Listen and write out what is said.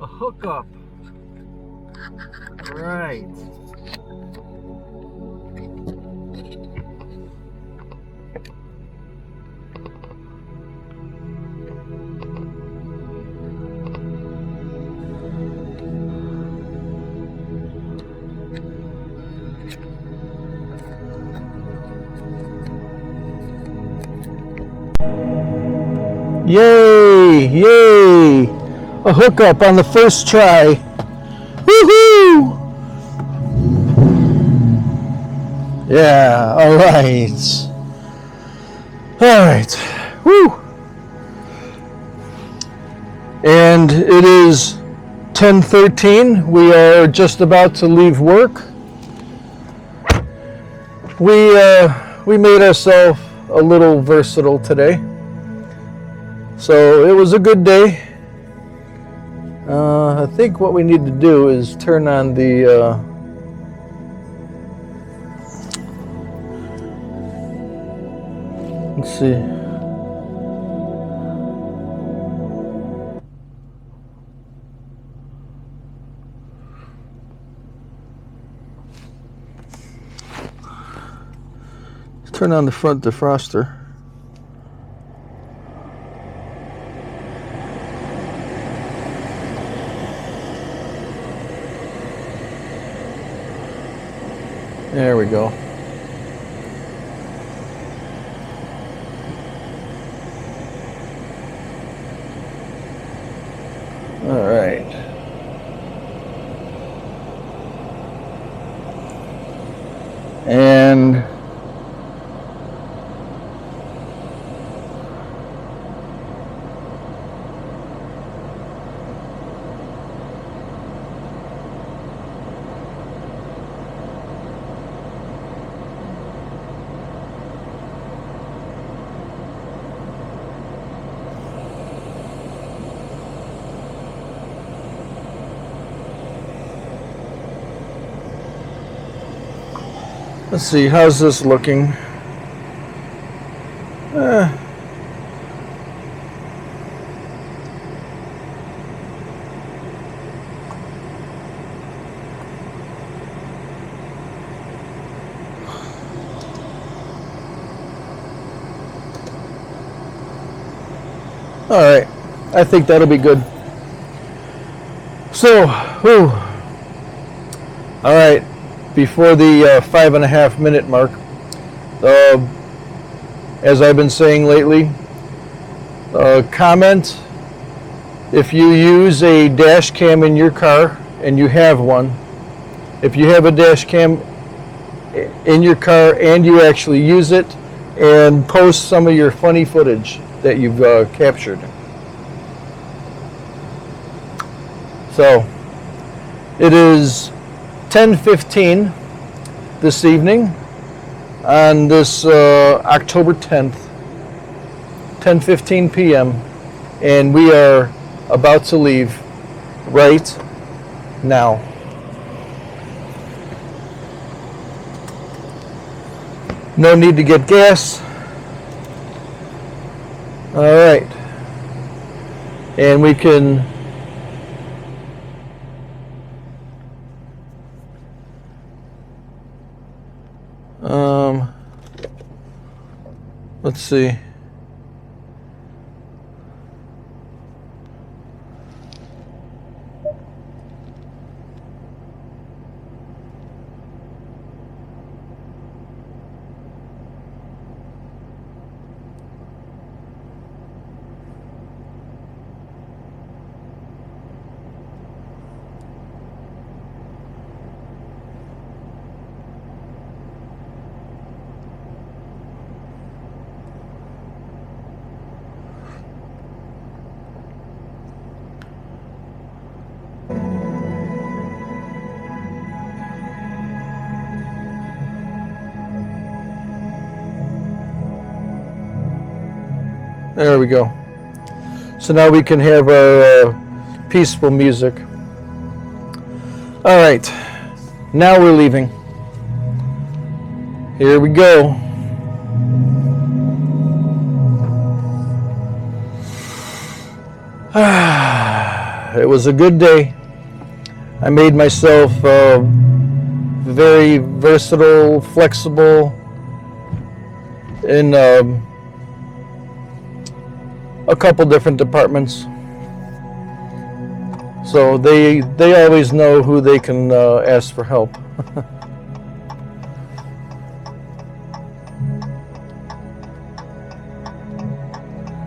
a hookup. Right. Yay! Yay! A hookup on the first try. Woohoo! Yeah, alright. Alright. Woo! And it is 10:13. We are just about to leave work. We made ourselves a little versatile today. So it was a good day. I think what we need to do is turn on the let's see. Let's turn on the front defroster. There we go. All right. And let's see, how's this looking? All right, I think that'll be good. So, all right, before the 5.5 minute mark, as I've been saying lately, comment if you use a dash cam in your car and you have one. If you have a dash cam in your car and you actually use it, and post some of your funny footage that you've captured. So it is 10:15 this evening on this October 10th, 10:15 p.m. and we are about to leave right now. No need to get gas. All right. And we can let's see. There we go. So now we can have our peaceful music. All right, now we're leaving. Here we go. it was a good day. I made myself very versatile, flexible in a couple different departments. So they always know who they can ask for help.